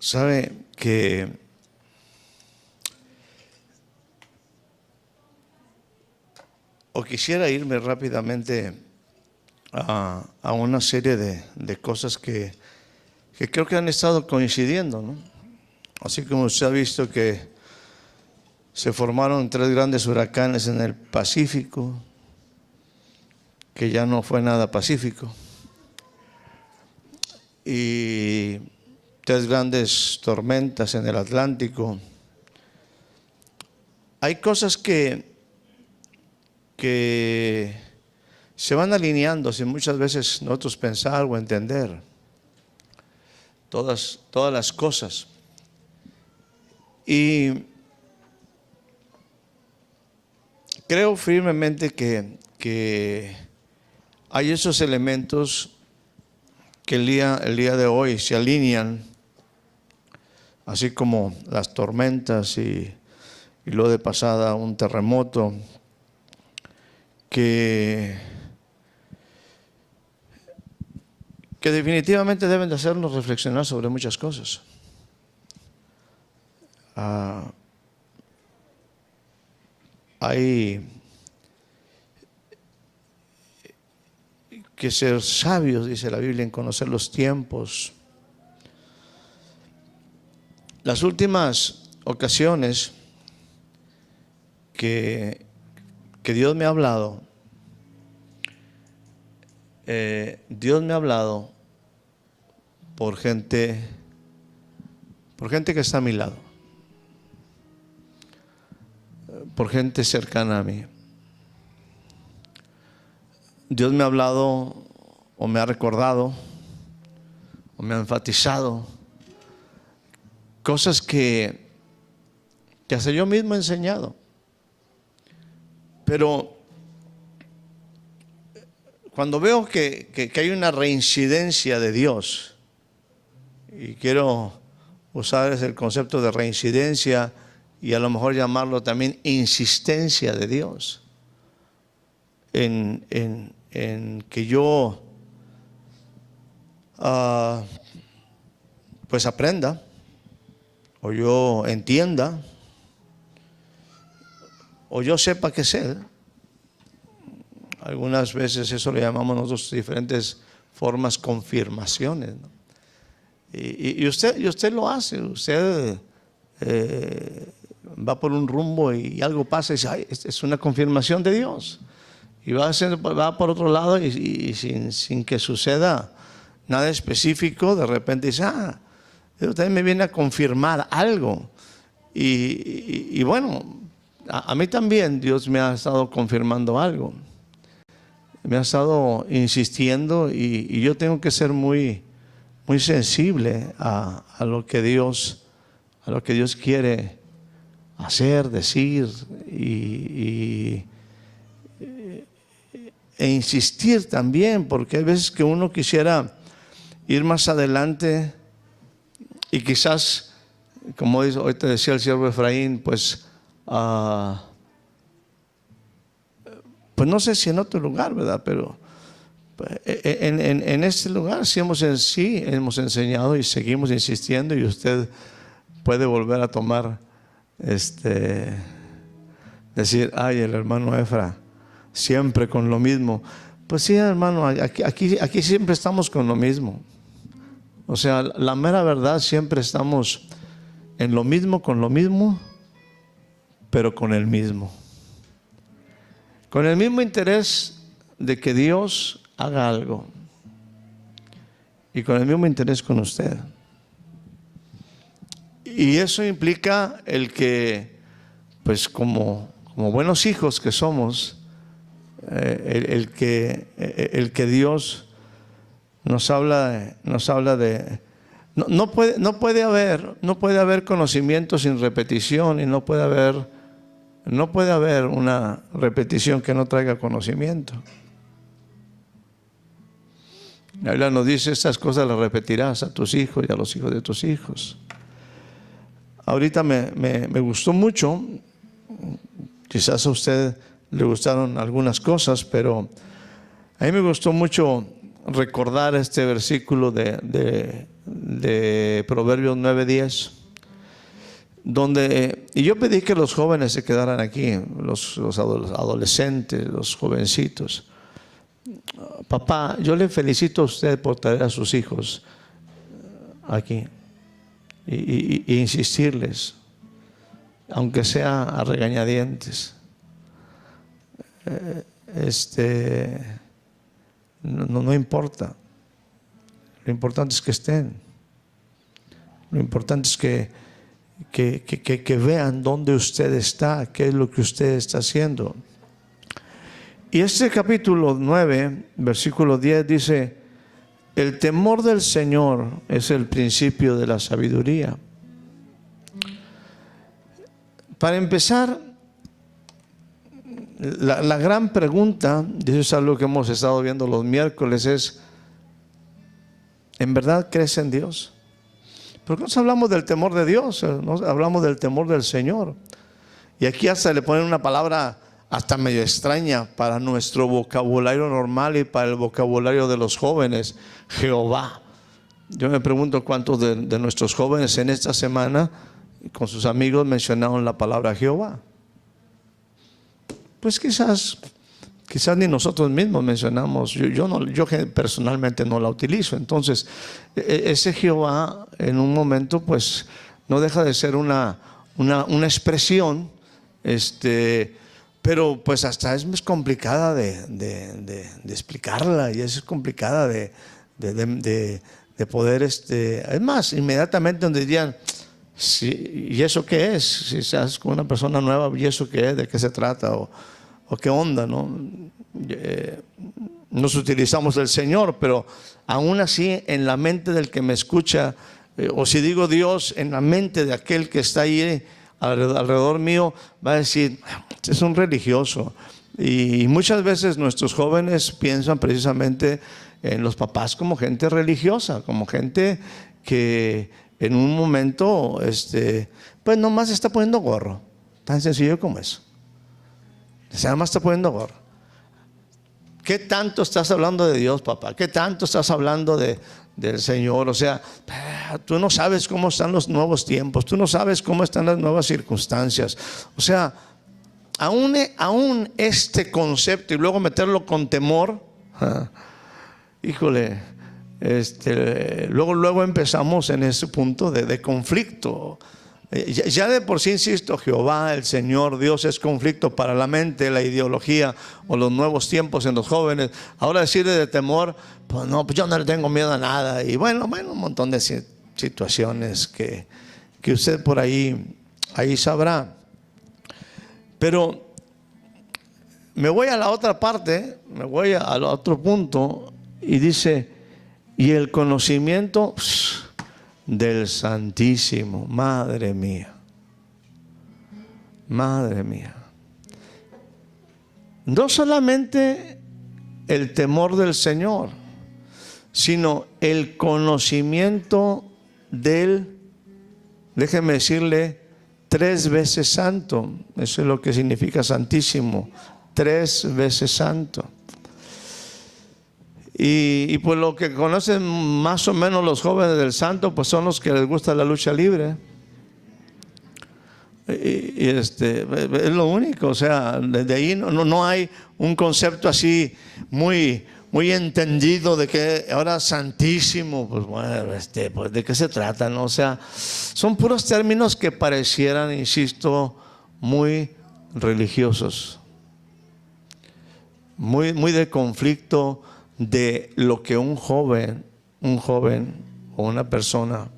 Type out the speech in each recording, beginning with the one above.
Sabe que quisiera irme rápidamente a una serie de cosas que creo que han estado coincidiendo, ¿no? Así como usted ha visto que se formaron 3 grandes huracanes en el Pacífico, que ya no fue nada pacífico, y 3 grandes tormentas en el Atlántico. Hay cosas que se van alineando sin muchas veces nosotros pensar o entender todas las cosas. Y creo firmemente que hay esos elementos que el día de hoy se alinean, así como las tormentas y luego de pasada un terremoto, que definitivamente deben de hacernos reflexionar sobre muchas cosas. Hay que ser sabios, dice la Biblia, en conocer los tiempos. Las últimas ocasiones que Dios me ha hablado, por gente que está a mi lado, por gente cercana a mí. Dios me ha hablado o me ha recordado o me ha enfatizado cosas que hasta yo mismo he enseñado. Pero cuando veo que hay una reincidencia de Dios, y quiero usar el concepto de reincidencia y a lo mejor llamarlo también insistencia de Dios, en que yo pues aprenda, o yo entienda, o yo sepa qué es Él. Algunas veces eso le llamamos nosotros diferentes formas, confirmaciones, ¿no? Y usted lo hace. Usted va por un rumbo y algo pasa y dice, ay, es una confirmación de Dios. Y va por otro lado y sin que suceda nada específico, de repente dice, Dios también me viene a confirmar algo. Y bueno, a mí también Dios me ha estado confirmando algo. Me ha estado insistiendo y yo tengo que ser muy sensible a lo que Dios quiere hacer, decir e insistir también, porque hay veces que uno quisiera ir más adelante y quizás, como hoy te decía el siervo Efraín, pues no sé si en otro lugar, ¿verdad? Pero en este lugar sí hemos enseñado y seguimos insistiendo, y usted puede volver a tomar, decir, ay, el hermano Efra, siempre con lo mismo. Pues sí, hermano, aquí siempre estamos con lo mismo. O sea, la mera verdad, siempre estamos en lo mismo, con lo mismo, pero con el mismo. Con el mismo interés de que Dios haga algo. Y con el mismo interés con usted. Y eso implica el que, pues como buenos hijos que somos, el que Dios nos habla de no puede haber conocimiento sin repetición, y no puede haber una repetición que no traiga conocimiento. La Biblia nos dice, estas cosas las repetirás a tus hijos y a los hijos de tus hijos. Ahorita me gustó mucho, quizás a usted le gustaron algunas cosas, pero a mí me gustó mucho recordar este versículo de de Proverbios 9:10, donde, y yo pedí que los jóvenes se quedaran aquí, los adolescentes, los jovencitos. Papá, yo le felicito a usted por traer a sus hijos aquí y insistirles, aunque sea a regañadientes. No importa. Lo importante es que estén. Lo importante es que vean dónde usted está, qué es lo que usted está haciendo. Y este capítulo 9, versículo 10 dice: el temor del Señor es el principio de la sabiduría. Para empezar, la gran pregunta, y eso es algo que hemos estado viendo los miércoles, es: ¿en verdad crees en Dios? Porque nos hablamos del temor de Dios, nos hablamos del temor del Señor. Y aquí hasta le ponen una palabra hasta medio extraña para nuestro vocabulario normal y para el vocabulario de los jóvenes: Jehová. Yo me pregunto cuántos de nuestros jóvenes en esta semana con sus amigos mencionaron la palabra Jehová. Pues quizás ni nosotros mismos mencionamos. Yo personalmente no la utilizo. Entonces ese Jehová en un momento pues no deja de ser una expresión, pero pues hasta es más complicada de explicarla, y es complicada de poder, es más, inmediatamente donde dirían: sí, ¿y eso qué es? Si estás con una persona nueva, ¿y eso qué es? ¿De qué se trata? ¿O qué onda? ¿No? Nos utilizamos el Señor, pero aún así en la mente del que me escucha, o si digo Dios, en la mente de aquel que está ahí alrededor mío, va a decir: es un religioso. Y muchas veces nuestros jóvenes piensan precisamente en los papás como gente religiosa, como gente que en un momento pues nomás está poniendo gorro, tan sencillo como eso. Nada más está poniendo gorro. ¿Qué tanto estás hablando de Dios, papá? ¿Qué tanto estás hablando del Señor? O sea, tú no sabes cómo están los nuevos tiempos, tú no sabes cómo están las nuevas circunstancias. O sea, aún este concepto y luego meterlo con temor, híjole, luego empezamos en ese punto de conflicto. Ya de por sí, insisto, Jehová, el Señor, Dios es conflicto para la mente, la ideología o los nuevos tiempos en los jóvenes. Ahora decirle de temor, pues no, pues yo no le tengo miedo a nada. Y bueno, un montón de situaciones que usted por ahí sabrá. Pero me voy a la otra parte, me voy al otro punto, y dice: y el conocimiento del Santísimo. Madre mía, madre mía. No solamente el temor del Señor, sino el conocimiento del, déjeme decirle, 3 veces santo. Eso es lo que significa santísimo, 3 veces santo. Y pues lo que conocen más o menos los jóvenes del santo, pues son los que les gusta la lucha libre. Y es lo único. O sea, desde ahí no hay un concepto así muy entendido de que ahora santísimo, pues bueno, pues de qué se trata, ¿no? O sea, son puros términos que parecieran, insisto, muy religiosos, muy de conflicto de lo que un joven o una persona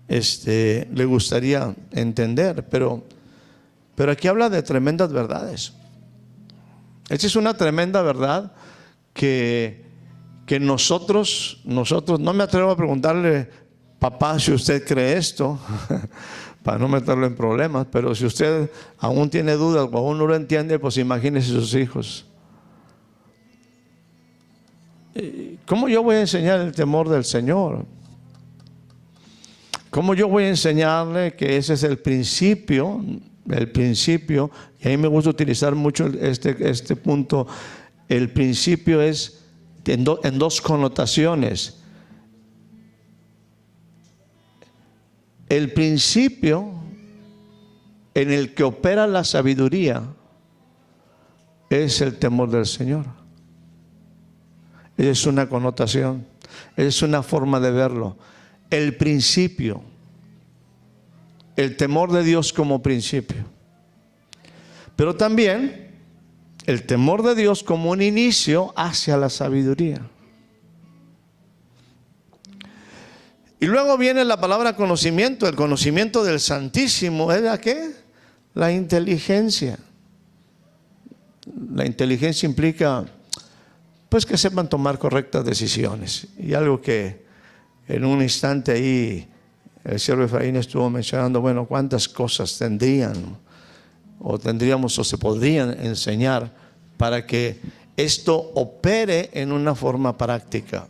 le gustaría entender. Pero aquí habla de tremendas verdades. Esta es una tremenda verdad que nosotros, no me atrevo a preguntarle: papá, si usted cree esto, para no meterlo en problemas, pero si usted aún tiene dudas o aún no lo entiende, pues imagínese sus hijos. ¿Cómo yo voy a enseñar el temor del Señor? ¿Cómo yo voy a enseñarle que ese es el principio? Y a mí me gusta utilizar mucho este punto. El principio es en 2 connotaciones. el principio en el que opera la sabiduría es el temor del Señor. Es una connotación, es una forma de verlo. El principio, el temor de Dios como principio. Pero también el temor de Dios como un inicio hacia la sabiduría. Y luego viene la palabra conocimiento. El conocimiento del Santísimo es la ¿qué? La inteligencia. La inteligencia implica pues que sepan tomar correctas decisiones. Y algo que en un instante ahí el siervo Efraín estuvo mencionando, bueno, cuántas cosas tendríamos o se podrían enseñar para que esto opere en una forma práctica.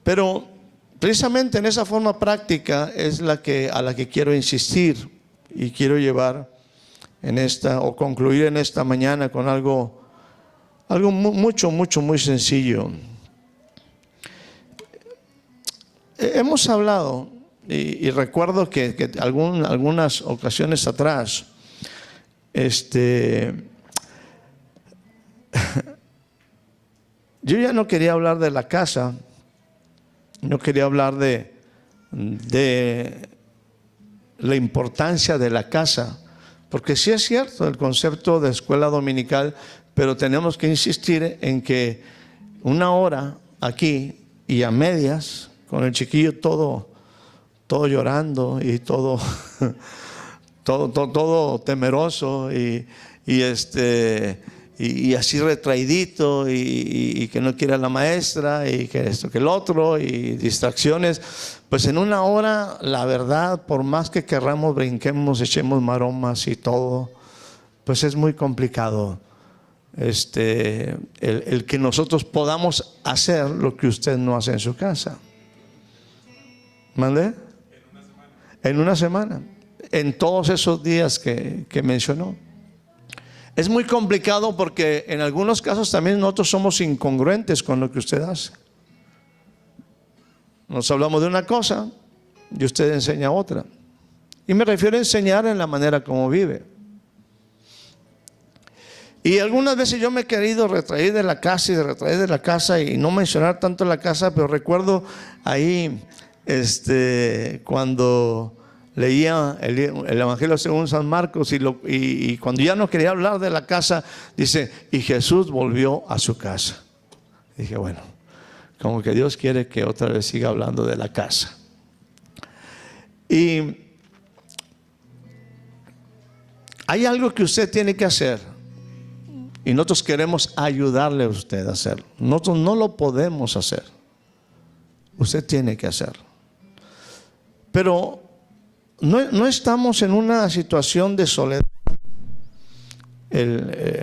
Pero precisamente en esa forma práctica es a la que quiero insistir y quiero llevar en esta, o concluir en esta mañana con algo muy sencillo. Hemos hablado, y recuerdo que algunas ocasiones atrás, yo ya no quería hablar de la casa, no quería hablar de la importancia de la casa, porque sí es cierto el concepto de escuela dominical, pero tenemos que insistir en que una hora aquí y a medias, con el chiquillo todo llorando y todo temeroso y así retraidito y que no quiere a la maestra y que esto que el otro y distracciones, pues en una hora la verdad, por más que querramos, brinquemos, echemos maromas y todo, pues es muy complicado el que nosotros podamos hacer lo que usted no hace en su casa. ¿Mande? En una semana, en todos esos días que mencionó. Es muy complicado porque en algunos casos también nosotros somos incongruentes con lo que usted hace. Nos hablamos de una cosa y usted enseña otra. Y me refiero a enseñar en la manera como vive. Y algunas veces yo me he querido retraer de la casa y no mencionar tanto la casa, pero recuerdo ahí cuando leía el Evangelio según San Marcos y cuando ya no quería hablar de la casa, dice, y Jesús volvió a su casa. Dije, bueno, como que Dios quiere que otra vez siga hablando de la casa. Y hay algo que usted tiene que hacer y nosotros queremos ayudarle a usted a hacerlo. Nosotros no lo podemos hacer. Usted tiene que hacerlo. Pero no estamos en una situación de soledad.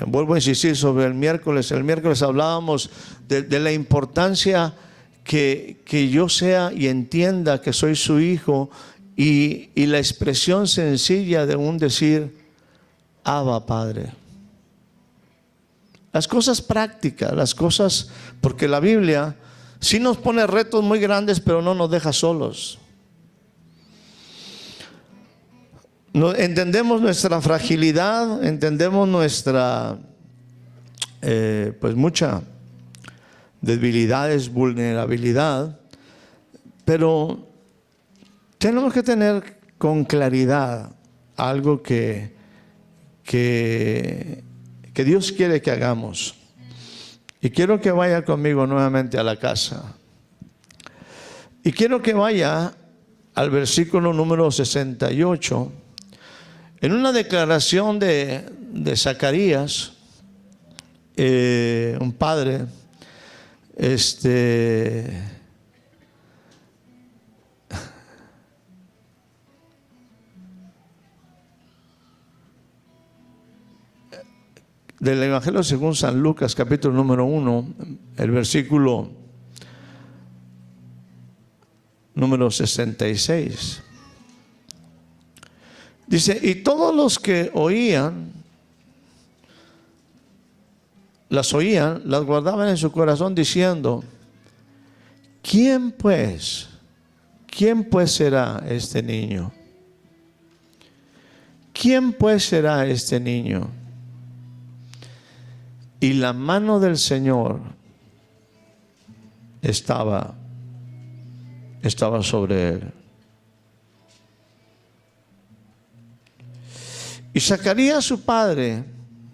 Vuelvo a insistir sobre el miércoles. El miércoles hablábamos de la importancia que yo sea y entienda que soy su hijo y la expresión sencilla de un decir, Abba, Padre. Las cosas prácticas, las cosas, porque la Biblia sí nos pone retos muy grandes, pero no nos deja solos. Entendemos nuestra fragilidad, entendemos nuestra pues mucha debilidades, vulnerabilidad, pero tenemos que tener con claridad algo que Dios quiere que hagamos. Y quiero que vaya conmigo nuevamente a la casa. Y quiero que vaya al versículo número 68. En una declaración de Zacarías, un padre, del Evangelio según San Lucas, capítulo número 1, el versículo número 66. Dice, y todos los que las oían, las guardaban en su corazón diciendo, ¿quién pues ¿quién pues será este niño? ¿Quién pues será este niño? Y la mano del Señor estaba sobre él. Y Zacarías, su padre,